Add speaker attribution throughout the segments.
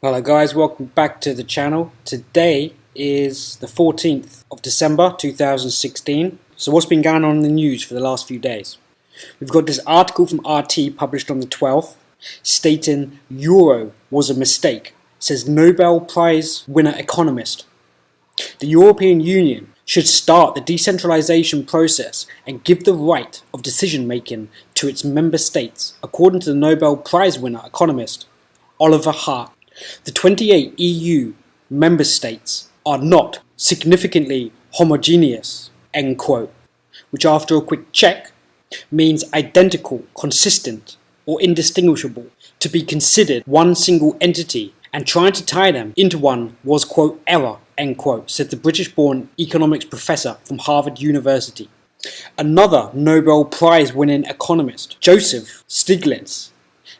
Speaker 1: Hello guys, welcome back to the channel. Today is the 14th of December 2016. So what's been going on in the news for the last few days? We've got this article from RT published on the 12th stating Euro was a mistake, says Nobel Prize winner economist. The European Union should start the decentralization process and give the right of decision making to its member states, according to the Nobel Prize winner economist Oliver Hart. The 28 EU member states are not significantly homogeneous, end quote, which after a quick check means identical, consistent, or indistinguishable, to be considered one single entity, and trying to tie them into one was, quote, error, end quote, said the British-born economics professor from Harvard University. Another Nobel Prize winning economist, Joseph Stiglitz,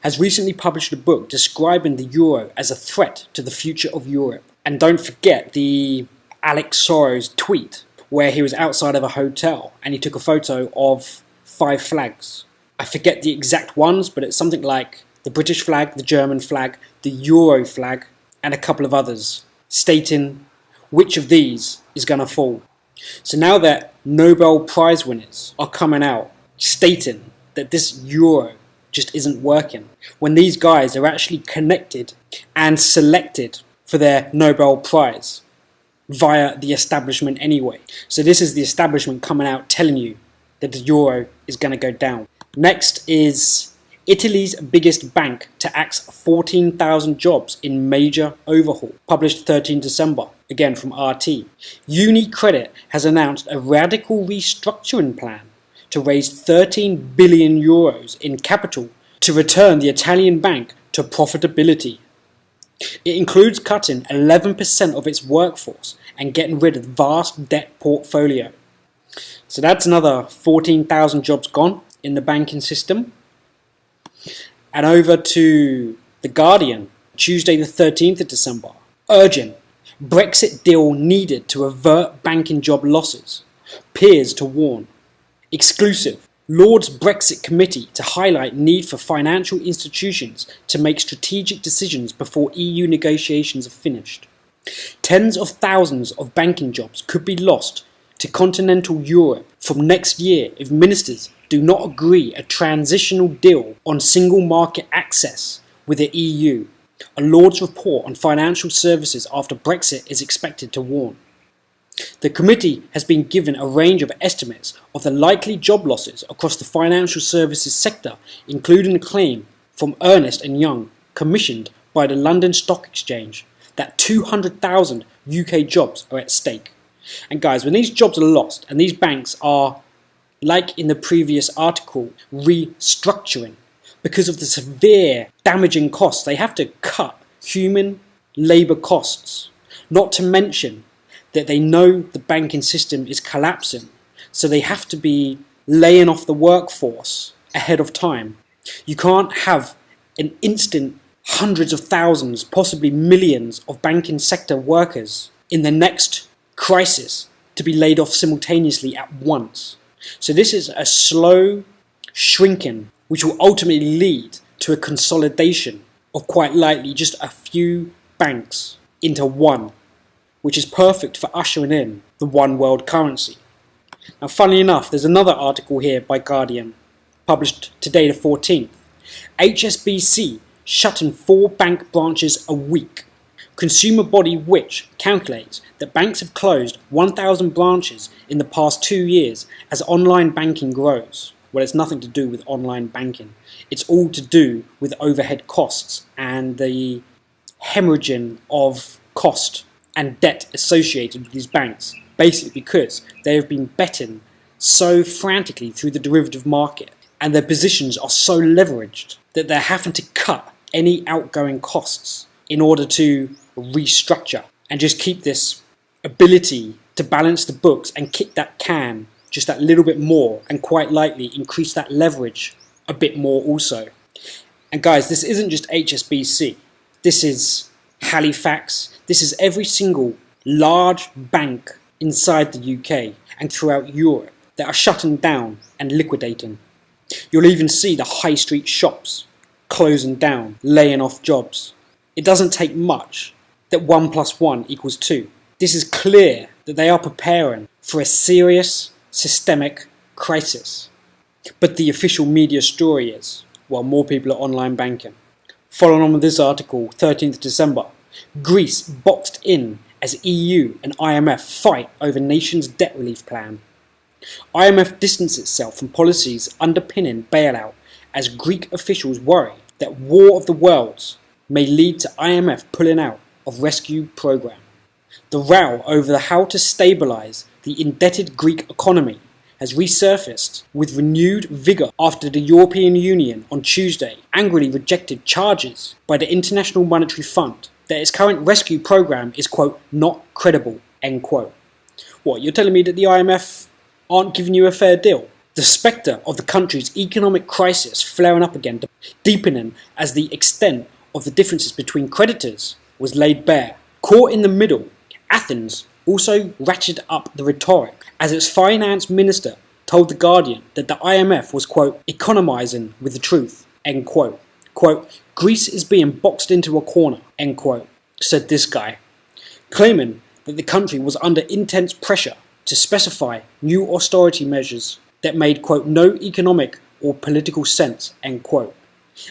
Speaker 1: has recently published a book describing the euro as a threat to the future of Europe. And don't forget the Alex Soros tweet where he was outside of a hotel and he took a photo of 5 flags. I forget the exact ones, but it's something like the British flag, the German flag, the Euro flag, and a couple of others, stating which of these is going to fall. So now that Nobel Prize winners are coming out stating that this euro just isn't working, when these guys are actually connected and selected for their Nobel Prize via the establishment anyway. So this is the establishment coming out telling you that the euro is going to go down. Next is Italy's biggest bank to axe 14,000 jobs in major overhaul, published 13 December, again from RT. UniCredit has announced a radical restructuring plan to raise 13 billion euros in capital to return the Italian bank to profitability. It includes cutting 11% of its workforce and getting rid of the vast debt portfolio. So that's another 14,000 jobs gone in the banking system. And over to The Guardian, Tuesday the 13th of December. Urgent. Brexit deal needed to avert banking job losses. Peers to warn. Exclusive. Lord's Brexit Committee to highlight need for financial institutions to make strategic decisions before EU negotiations are finished. Tens of thousands of banking jobs could be lost to continental Europe from next year if ministers do not agree a transitional deal on single market access with the EU. A Lord's report on financial services after Brexit is expected to warn. The committee has been given a range of estimates of the likely job losses across the financial services sector, including a claim from Ernst & Young, commissioned by the London Stock Exchange, that 200,000 UK jobs are at stake. And guys, when these jobs are lost and these banks are, like in the previous article, restructuring, because of the severe damaging costs, they have to cut human labour costs, not to mention that they know the banking system is collapsing, so they have to be laying off the workforce ahead of time. You can't have an instant hundreds of thousands, possibly millions of banking sector workers in the next crisis to be laid off simultaneously at once. So this is a slow shrinking which will ultimately lead to a consolidation of quite likely just a few banks into one, which is perfect for ushering in the one world currency. Now, funnily enough, there's another article here by Guardian, published today the 14th. HSBC shutting 4 bank branches a week. Consumer body which calculates that banks have closed 1,000 branches in the past 2 years as online banking grows. Well, it's nothing to do with online banking. It's all to do with overhead costs and the hemorrhaging of cost and debt associated with these banks, basically because they have been betting so frantically through the derivative market and their positions are so leveraged that they're having to cut any outgoing costs in order to restructure and just keep this ability to balance the books and kick that can just that little bit more and quite likely increase that leverage a bit more also. And guys, this isn't just HSBC. This is Halifax. This is every single large bank inside the UK and throughout Europe that are shutting down and liquidating. You'll even see the high street shops closing down, laying off jobs. It doesn't take much that 1 plus 1 equals 2. This is clear that they are preparing for a serious systemic crisis. But the official media story is, while more people are online banking. Following on with this article, 13th December, Greece boxed in as EU and IMF fight over nation's debt relief plan. IMF distanced itself from policies underpinning bailout as Greek officials worry that war of the worlds may lead to IMF pulling out of rescue programme. The row over how to stabilise the indebted Greek economy has resurfaced with renewed vigour after the European Union on Tuesday angrily rejected charges by the International Monetary Fund that its current rescue programme is, quote, not credible, end quote. What, you're telling me that the IMF aren't giving you a fair deal? The spectre of the country's economic crisis flaring up again, deepening as the extent of the differences between creditors was laid bare. Caught in the middle, Athens also ratcheted up the rhetoric as its finance minister told The Guardian that the IMF was, quote, economising with the truth, end quote. Quote, Greece is being boxed into a corner, end quote, said this guy, claiming that the country was under intense pressure to specify new austerity measures that made, quote, no economic or political sense, end quote.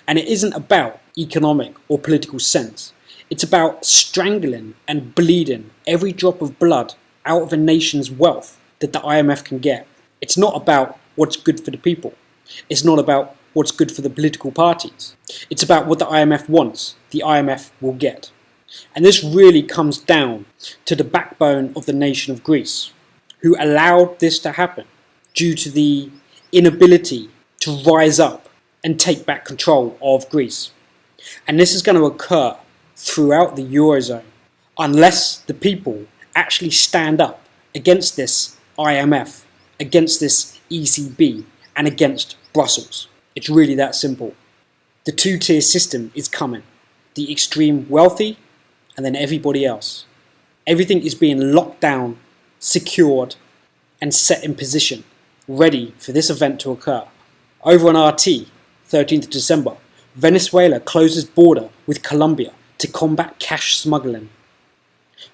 Speaker 1: And it isn't about economic or political sense. It's about strangling and bleeding every drop of blood out of a nation's wealth that the IMF can get. It's not about what's good for the people. It's not about what's good for the political parties. It's about what the IMF wants, the IMF will get. And this really comes down to the backbone of the nation of Greece, who allowed this to happen due to the inability to rise up and take back control of Greece. And this is going to occur throughout the Eurozone unless the people actually stand up against this IMF, against this ECB, and against Brussels. It's really that simple. The two-tier system is coming. The extreme wealthy and then everybody else. Everything is being locked down, secured, and set in position, ready for this event to occur. Over on RT, 13th December, Venezuela closes border with Colombia to combat cash smuggling.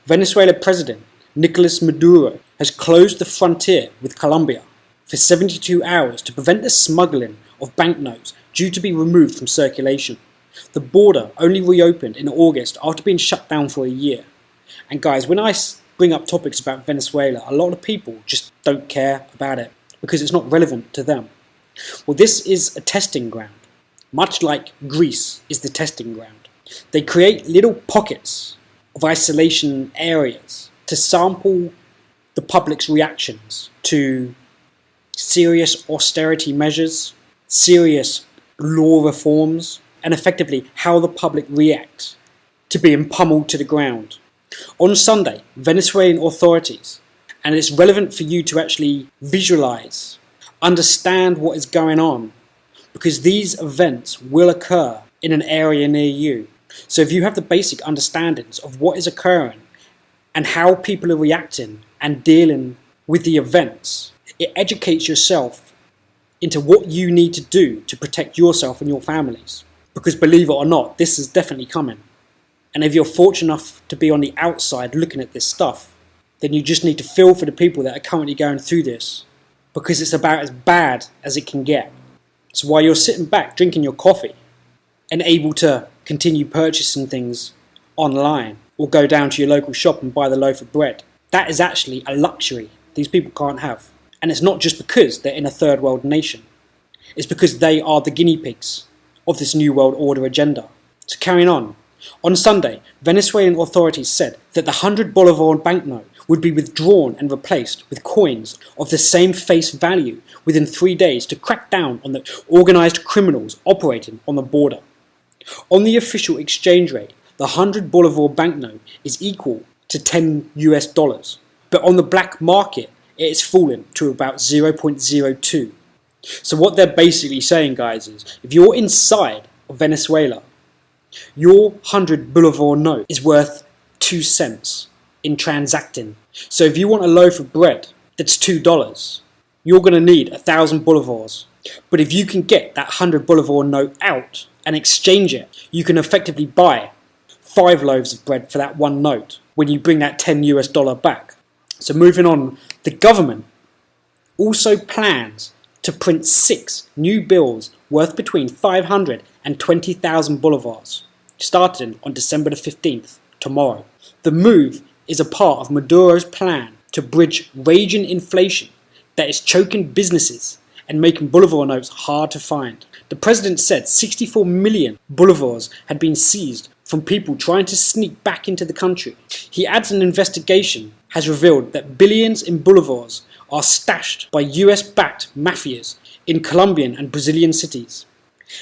Speaker 1: Venezuela President Nicolas Maduro has closed the frontier with Colombia for 72 hours to prevent the smuggling of banknotes due to be removed from circulation. The border only reopened in August after being shut down for a year. And guys, when I bring up topics about Venezuela, a lot of people just don't care about it because it's not relevant to them. Well, this is a testing ground, much like Greece is the testing ground. They create little pockets of isolation areas to sample the public's reactions to serious austerity measures, serious law reforms, and effectively how the public reacts to being pummeled to the ground. On Sunday, Venezuelan authorities, and it's relevant for you to actually visualize, understand what is going on, because these events will occur in an area near you. So if you have the basic understandings of what is occurring and how people are reacting and dealing with the events, it educates yourself into what you need to do to protect yourself and your families. Because believe it or not, this is definitely coming. And if you're fortunate enough to be on the outside looking at this stuff, then you just need to feel for the people that are currently going through this, because it's about as bad as it can get. So while you're sitting back drinking your coffee and able to continue purchasing things online or go down to your local shop and buy the loaf of bread, that is actually a luxury these people can't have. And it's not just because they're in a third world nation. It's because they are the guinea pigs of this New World Order agenda. So carrying on Sunday, Venezuelan authorities said that the 100 Bolivar banknote would be withdrawn and replaced with coins of the same face value within 3 days to crack down on the organised criminals operating on the border. On the official exchange rate, the 100 Bolivar banknote is equal to $10 US, but on the black market it has fallen to about 0.02. So what they're basically saying, guys, is if you're inside of Venezuela, your 100 Bolivar note is worth 2 cents in transacting. So if you want a loaf of bread that's $2, you're going to need 1,000 bolivars. But if you can get that 100 Bolivar note out and exchange it, you can effectively buy 5 loaves of bread for that one note when you bring that $10 back. So moving on, the government also plans to print 6 new bills worth between 500 and 20,000 bolivars, starting on December the 15th, tomorrow. The move is a part of Maduro's plan to bridge raging inflation that is choking businesses and making bolivar notes hard to find. The president said 64 million bolivars had been seized from people trying to sneak back into the country. He adds an investigation has revealed that billions in bolivars are stashed by US-backed mafias in Colombian and Brazilian cities.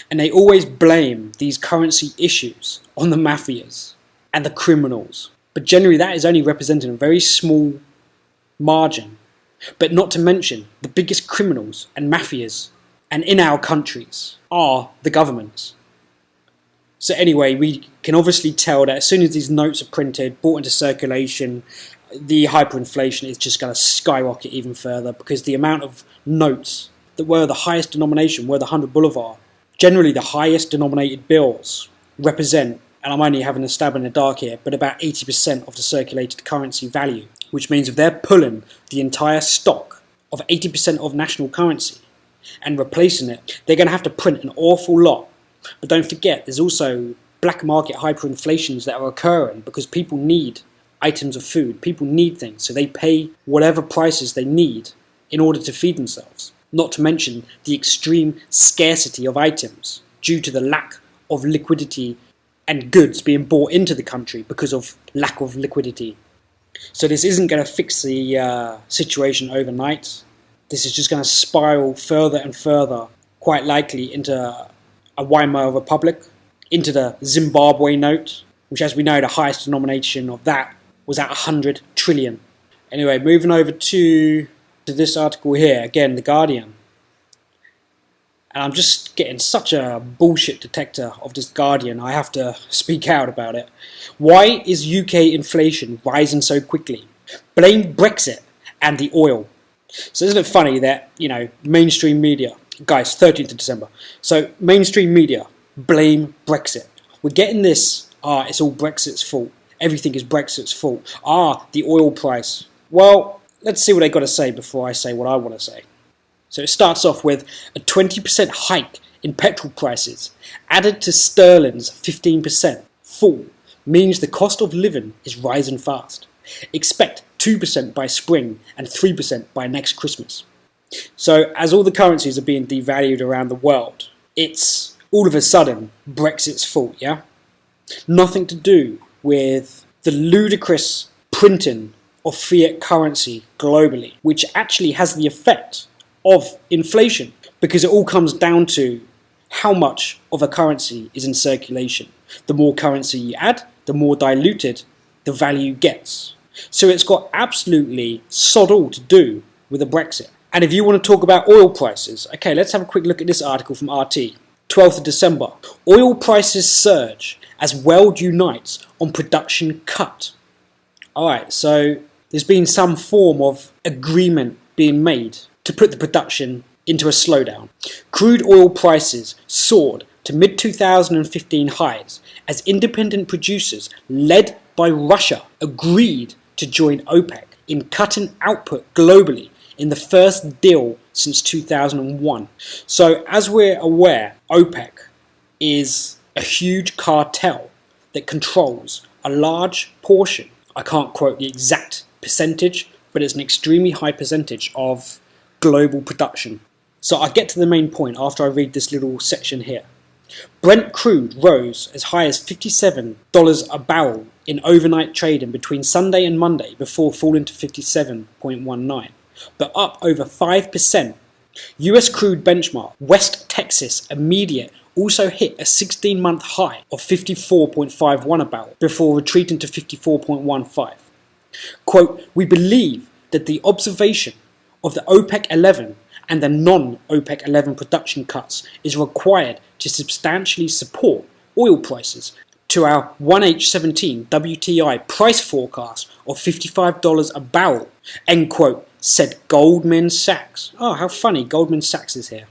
Speaker 1: And they always blame these currency issues on the mafias and the criminals. But generally that is only representing a very small margin. But not to mention, the biggest criminals and mafias and in our countries are the governments. So anyway, we can obviously tell that as soon as these notes are printed, brought into circulation, the hyperinflation is just going to skyrocket even further, because the amount of notes that were the highest denomination were the 100 bolivar. Generally the highest denominated bills represent, and I'm only having a stab in the dark here, but about 80% of the circulated currency value, which means if they're pulling the entire stock of 80% of national currency and replacing it, they're going to have to print an awful lot. But don't forget, there's also black market hyperinflations that are occurring because people need items of food, people need things, so they pay whatever prices they need in order to feed themselves. Not to mention the extreme scarcity of items due to the lack of liquidity and goods being brought into the country because of lack of liquidity. So this isn't going to fix the situation overnight. This is just going to spiral further and further, quite likely into a Weimar Republic, into the Zimbabwe note, which, as we know, the highest denomination of that was at 100 trillion. Anyway, moving over to this article here, again, The Guardian. And I'm just getting such a bullshit detector of this Guardian, I have to speak out about it. Why is UK inflation rising so quickly? Blame Brexit and the oil. So isn't it funny that, mainstream media, guys, 13th of December. So mainstream media blame Brexit. We're getting this, it's all Brexit's fault. Everything is Brexit's fault. The oil price. Well, let's see what they got to say before I say what I want to say. So it starts off with a 20% hike in petrol prices added to sterling's 15% fall means the cost of living is rising fast. Expect 2% by spring and 3% by next Christmas. So as all the currencies are being devalued around the world, it's all of a sudden Brexit's fault, yeah? Nothing to do with the ludicrous printing of fiat currency globally, which actually has the effect of inflation, because it all comes down to how much of a currency is in circulation. The more currency you add, the more diluted the value gets. So it's got absolutely sod all to do with a Brexit. And if you want to talk about oil prices, okay, let's have a quick look at this article from RT. 12th of December. Oil prices surge as world unites on production cut. Alright, so there's been some form of agreement being made to put the production into a slowdown. Crude oil prices soared to mid-2015 highs as independent producers, led by Russia, agreed to join OPEC in cutting output globally in the first deal since 2001. So as we're aware, OPEC is a huge cartel that controls a large portion, I can't quote the exact percentage, but it's an extremely high percentage of global production. So I get to the main point after I read this little section here. Brent crude rose as high as $57 a barrel in overnight trading between Sunday and Monday before falling to 57.19, but up over 5%. US crude benchmark West Texas Intermediate also hit a 16-month high of 54.51 a barrel before retreating to 54.15. Quote, we believe that the observation of the OPEC 11 and the non-OPEC 11 production cuts is required to substantially support oil prices to our 1H17 WTI price forecast of $55 a barrel, end quote, said Goldman Sachs. Oh, how funny, Goldman Sachs is here.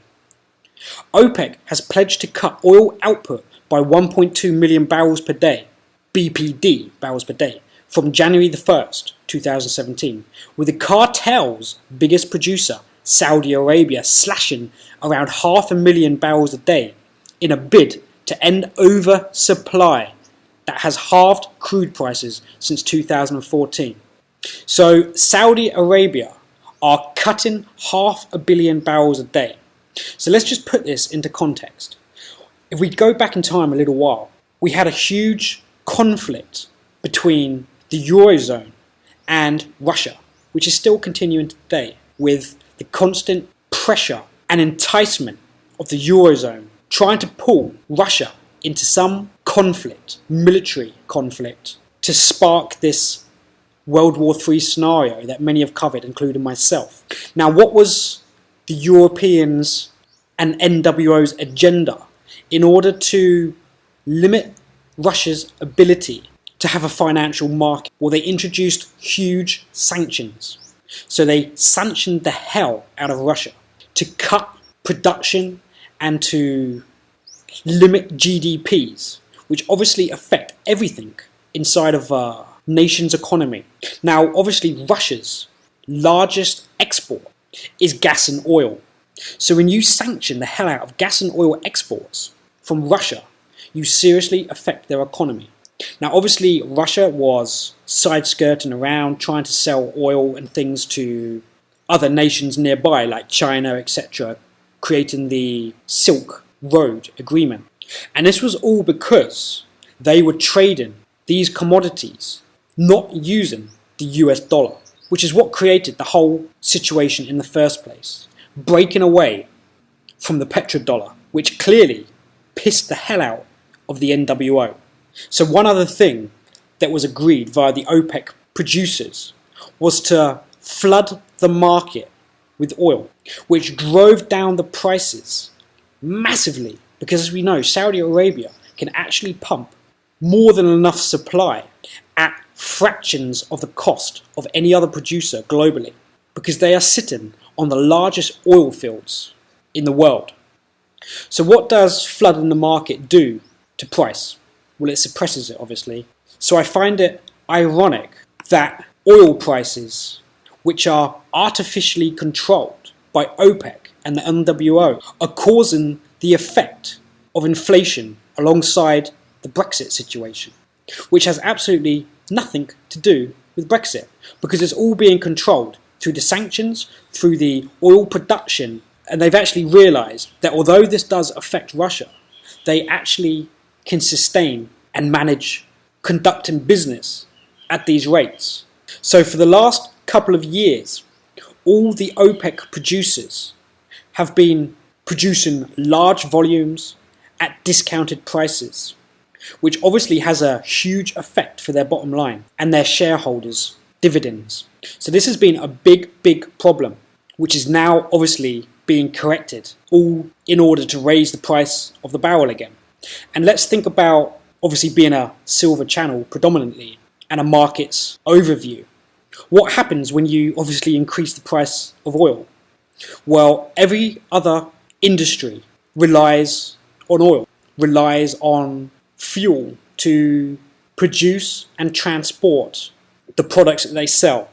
Speaker 1: OPEC has pledged to cut oil output by 1.2 million barrels per day. BPD, barrels per day, from January the 1st, 2017, with the cartel's biggest producer, Saudi Arabia, slashing around 500,000 barrels a day in a bid to end oversupply that has halved crude prices since 2014. So Saudi Arabia are cutting 500 million barrels a day. So let's just put this into context. If we go back in time a little while, we had a huge conflict between the Eurozone and Russia, which is still continuing today, with the constant pressure and enticement of the Eurozone trying to pull Russia into some conflict, military conflict, to spark this World War III scenario that many have covered, including myself. Now, what was the Europeans and NWO's agenda in order to limit Russia's ability to have a financial market? Well, they introduced huge sanctions. So they sanctioned the hell out of Russia to cut production and to limit GDPs, which obviously affect everything inside of a nation's economy. Now, obviously, Russia's largest export is gas and oil. So when you sanction the hell out of gas and oil exports from Russia, you seriously affect their economy. Now, obviously, Russia was side-skirting around, trying to sell oil and things to other nations nearby, like China, etc., creating the Silk Road Agreement. And this was all because they were trading these commodities, not using the US dollar, which is what created the whole situation in the first place, breaking away from the petrodollar, which clearly pissed the hell out of the NWO. So one other thing that was agreed via the OPEC producers was to flood the market with oil, which drove down the prices massively, because as we know, Saudi Arabia can actually pump more than enough supply at fractions of the cost of any other producer globally, because they are sitting on the largest oil fields in the world. So what does flooding the market do to price? Well, it suppresses it, obviously. So I find it ironic that oil prices, which are artificially controlled by OPEC and the NWO, are causing the effect of inflation alongside the Brexit situation, which has absolutely nothing to do with Brexit, because it's all being controlled through the sanctions, through the oil production, and they've actually realised that although this does affect Russia, they actually can sustain and manage conducting business at these rates. So for the last couple of years, all the OPEC producers have been producing large volumes at discounted prices, which obviously has a huge effect for their bottom line and their shareholders' dividends. So this has been a big problem, which is now obviously being corrected, all in order to raise the price of the barrel again. And let's think about, obviously being a silver channel predominantly and a markets overview, what happens when you obviously increase the price of oil? Well, every other industry relies on oil, relies on fuel to produce and transport the products that they sell.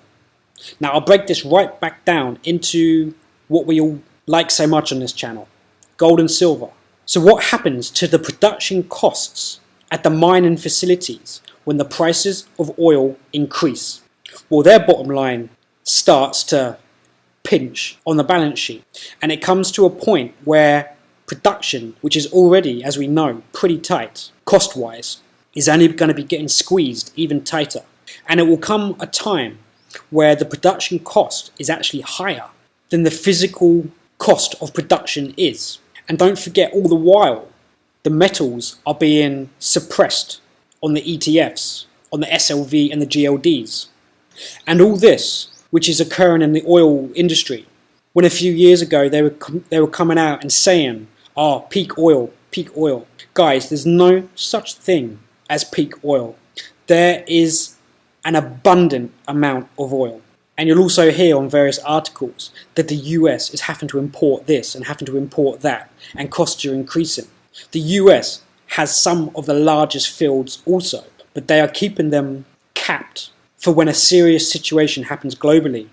Speaker 1: Now, I'll break this right back down into what we all like so much on this channel, gold and silver. So what happens to the production costs at the mining facilities when the prices of oil increase? Well, their bottom line starts to pinch on the balance sheet, and it comes to a point where production, which is already, as we know, pretty tight cost-wise, is only going to be getting squeezed even tighter. And it will come a time where the production cost is actually higher than the physical cost of production is. And don't forget, all the while, the metals are being suppressed on the ETFs, on the SLV and the GLDs. And all this, which is occurring in the oil industry, when a few years ago they were coming out and saying, oh, peak oil, peak oil. Guys, there's no such thing as peak oil. There is an abundant amount of oil. And you'll also hear on various articles that the US is having to import this and having to import that, and costs are increasing. The US has some of the largest fields also, but they are keeping them capped for when a serious situation happens globally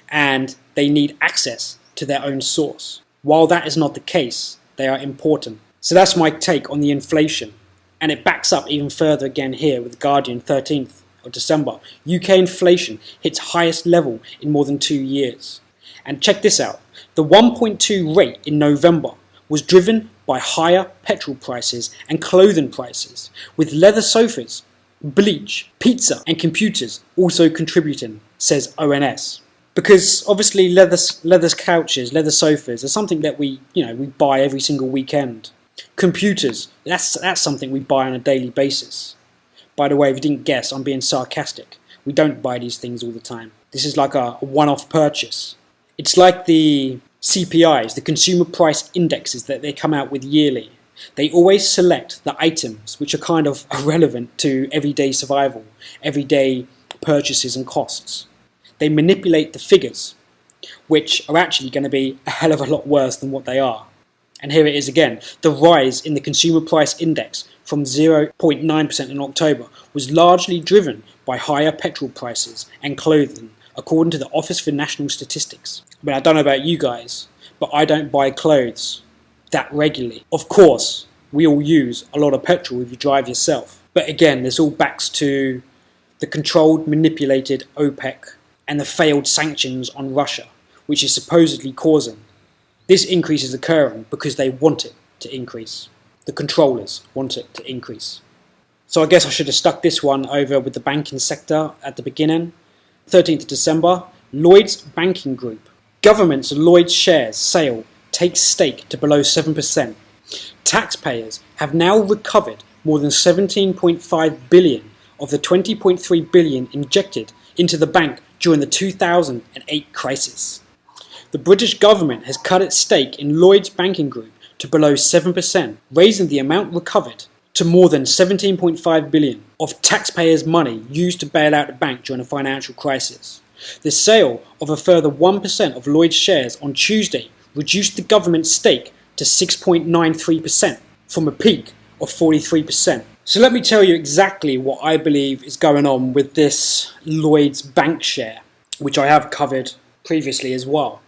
Speaker 1: and they need access to their own source. While that is not the case, they are important. So that's my take on the inflation, and it backs up even further again here with The Guardian, 13th of December. UK inflation hits highest level in more than 2 years. And check this out, the 1.2 rate in November was driven by higher petrol prices and clothing prices, with leather sofas, bleach, pizza and computers also contributing, says ONS. Because obviously leather couches, leather sofas are something that we buy every single weekend. Computers, that's something we buy on a daily basis. By the way, if you didn't guess, I'm being sarcastic. We don't buy these things all the time. This is like a one-off purchase. It's like the CPIs, the consumer price indexes that they come out with yearly. They always select the items which are kind of irrelevant to everyday survival, everyday purchases and costs. They manipulate the figures, which are actually going to be a hell of a lot worse than what they are. And here it is again. The rise in the consumer price index from 0.9% in October was largely driven by higher petrol prices and clothing, according to the Office for National Statistics. But I don't know about you guys, but I don't buy clothes that regularly. Of course, we all use a lot of petrol if you drive yourself. But again, this all backs to the controlled, manipulated OPEC and the failed sanctions on Russia, which is supposedly causing. This increase is occurring because they want it to increase. The controllers want it to increase. So I guess I should have stuck this one over with the banking sector at the beginning. 13th of December, Lloyds Banking Group. Government's Lloyds shares sale takes stake to below 7%. Taxpayers have now recovered more than 17.5 billion of the 20.3 billion injected into the bank during the 2008 crisis. The British government has cut its stake in Lloyds Banking Group to below 7%, raising the amount recovered to more than 17.5 billion of taxpayers' money used to bail out the bank during a financial crisis. The sale of a further 1% of Lloyds shares on Tuesday reduced the government's stake to 6.93% from a peak of 43%. So let me tell you exactly what I believe is going on with this Lloyds Bank share, which I have covered previously as well.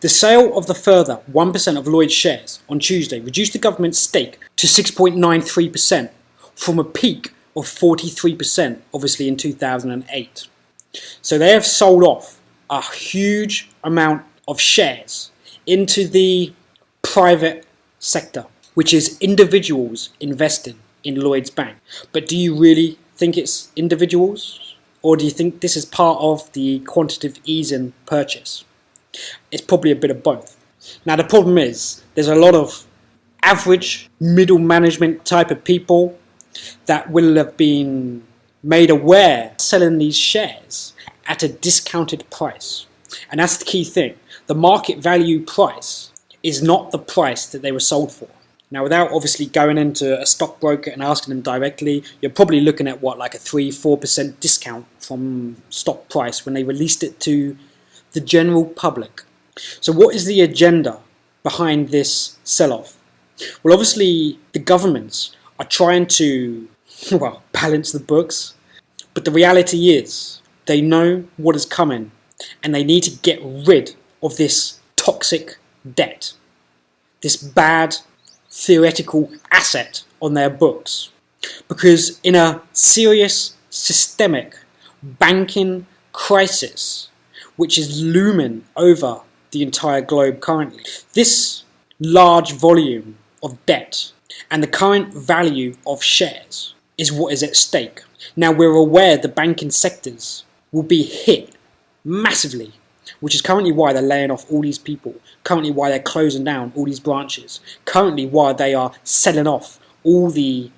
Speaker 1: The sale of the further 1% of Lloyds shares on Tuesday reduced the government's stake to 6.93% from a peak of 43%, obviously in 2008. So they have sold off a huge amount of shares into the private sector, which is individuals investing in Lloyds Bank. But do you really think it's individuals? Or do you think this is part of the quantitative easing purchase? It's probably a bit of both. Now the problem is, there's a lot of average middle management type of people that will have been made aware selling these shares at a discounted price. And that's the key thing. The market value price is not the price that they were sold for. Now, without obviously going into a stockbroker and asking them directly, you're probably looking at what, like a 3-4% discount from stock price when they released it to the general public. So what is the agenda behind this sell-off? Well, obviously the governments are trying to, balance the books. But the reality is, they know what is coming and they need to get rid of this toxic debt, this bad theoretical asset on their books. Because in a serious systemic banking crisis, which is looming over the entire globe currently, this large volume of debt and the current value of shares is what is at stake. Now, we're aware the banking sectors will be hit massively, which is currently why they're laying off all these people, currently why they're closing down all these branches, currently why they are selling off all the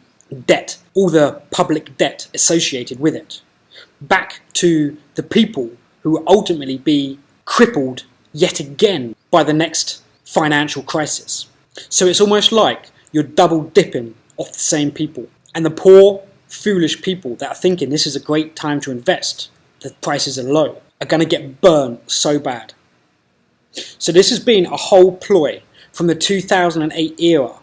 Speaker 1: debt, all the public debt associated with it, back to the people who will ultimately be crippled yet again by the next financial crisis. So it's almost like you're double dipping off the same people. And the poor, foolish people that are thinking this is a great time to invest, the prices are low, are going to get burned so bad. So this has been a whole ploy from the 2008 era,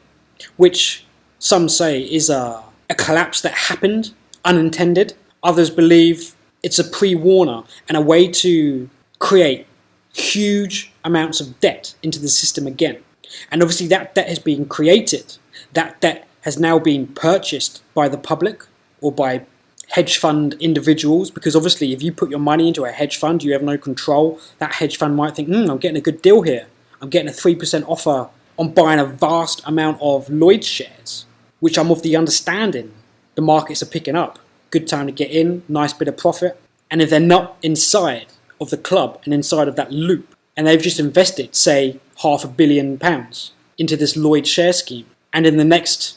Speaker 1: which some say is a collapse that happened unintended. Others believe it's a pre-warner and a way to create huge amounts of debt into the system again. And obviously that debt has been created. That debt has now been purchased by the public or by hedge fund individuals, because obviously if you put your money into a hedge fund, you have no control. That hedge fund might think, I'm getting a good deal here. I'm getting a 3% offer on buying a vast amount of Lloyd's shares, which I'm of the understanding the markets are picking up. Good time to get in, nice bit of profit. And if they're not inside of the club and inside of that loop, and they've just invested, say, £500 million into this Lloyd's share scheme, and in the next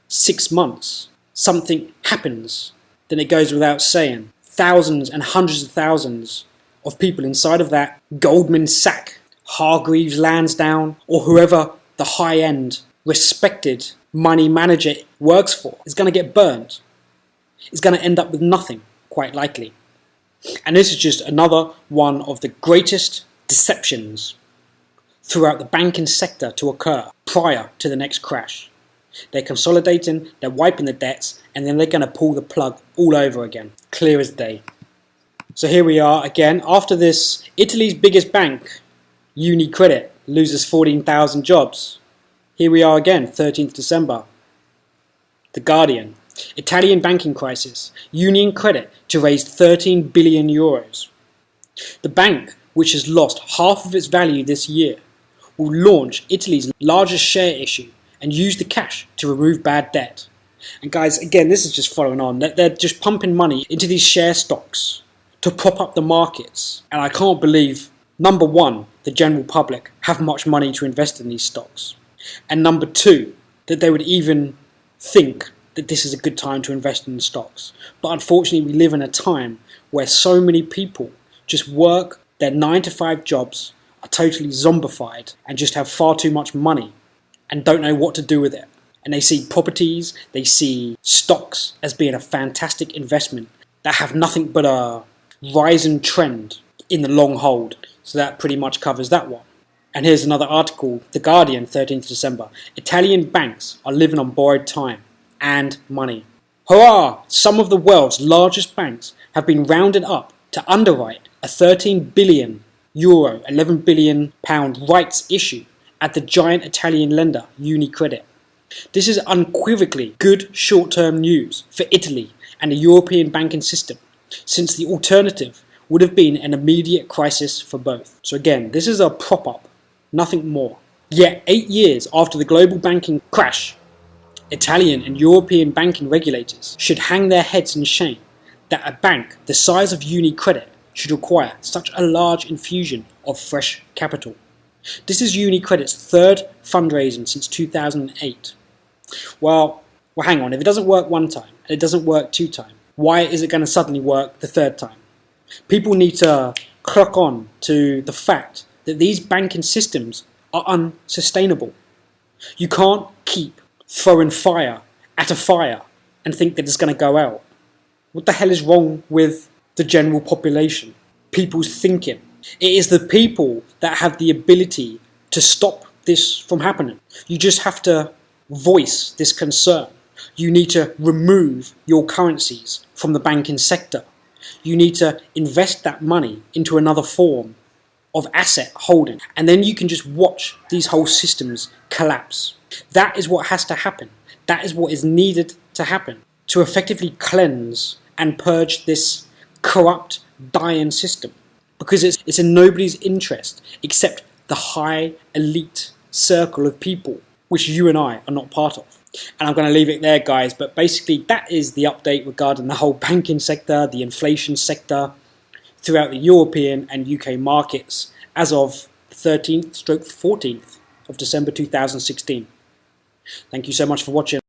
Speaker 1: 6 months, something happens, then it goes without saying. Thousands and hundreds of thousands of people inside of that Goldman Sachs, Hargreaves Lansdown, or whoever the high-end, respected money manager works for is going to get burned. It's going to end up with nothing, quite likely. And this is just another one of the greatest deceptions throughout the banking sector to occur prior to the next crash. They're consolidating, they're wiping the debts, and then they're going to pull the plug all over again. Clear as day. So here we are again. After this, Italy's biggest bank, UniCredit, loses 14,000 jobs. Here we are again, 13th December. The Guardian. Italian banking crisis. UniCredit to raise 13 billion euros. The bank, which has lost half of its value this year, will launch Italy's largest share issue and use the cash to remove bad debt. And guys, again, this is just following on. They're just pumping money into these share stocks to prop up the markets. And I can't believe, number one, the general public have much money to invest in these stocks. And number two, that they would even think that this is a good time to invest in stocks. But unfortunately, we live in a time where so many people just work their 9-to-5 jobs, are totally zombified, and just have far too much money and don't know what to do with it. And they see properties, they see stocks as being a fantastic investment that have nothing but a rising trend in the long hold. So that pretty much covers that one. And here's another article, The Guardian, 13th December. Italian banks are living on borrowed time and money. Hurrah! Some of the world's largest banks have been rounded up to underwrite a 13 billion euro, 11 billion pound rights issue at the giant Italian lender UniCredit. This is unequivocally good short-term news for Italy and the European banking system, since the alternative would have been an immediate crisis for both. So again, this is a prop-up, nothing more. Yet 8 years after the global banking crash, Italian and European banking regulators should hang their heads in shame that a bank the size of UniCredit should require such a large infusion of fresh capital. This is UniCredit's third fundraising since 2008. Well, hang on, if it doesn't work one time and it doesn't work 2 times, why is it going to suddenly work the 3rd time? People need to clock on to the fact that these banking systems are unsustainable. You can't keep throwing fire at a fire and think that it's going to go out. What the hell is wrong with the general population? People's thinking. It is the people that have the ability to stop this from happening. You just have to voice this concern. You need to remove your currencies from the banking sector. You need to invest that money into another form of asset holding. And then you can just watch these whole systems collapse. That is what has to happen. That is what is needed to happen to effectively cleanse and purge this corrupt, dying system. Because it's in nobody's interest except the high elite circle of people, which you and I are not part of. And I'm going to leave it there, guys. But basically, that is the update regarding the whole banking sector, the inflation sector, throughout the European and UK markets as of 13th/14th of December 2016. Thank you so much for watching.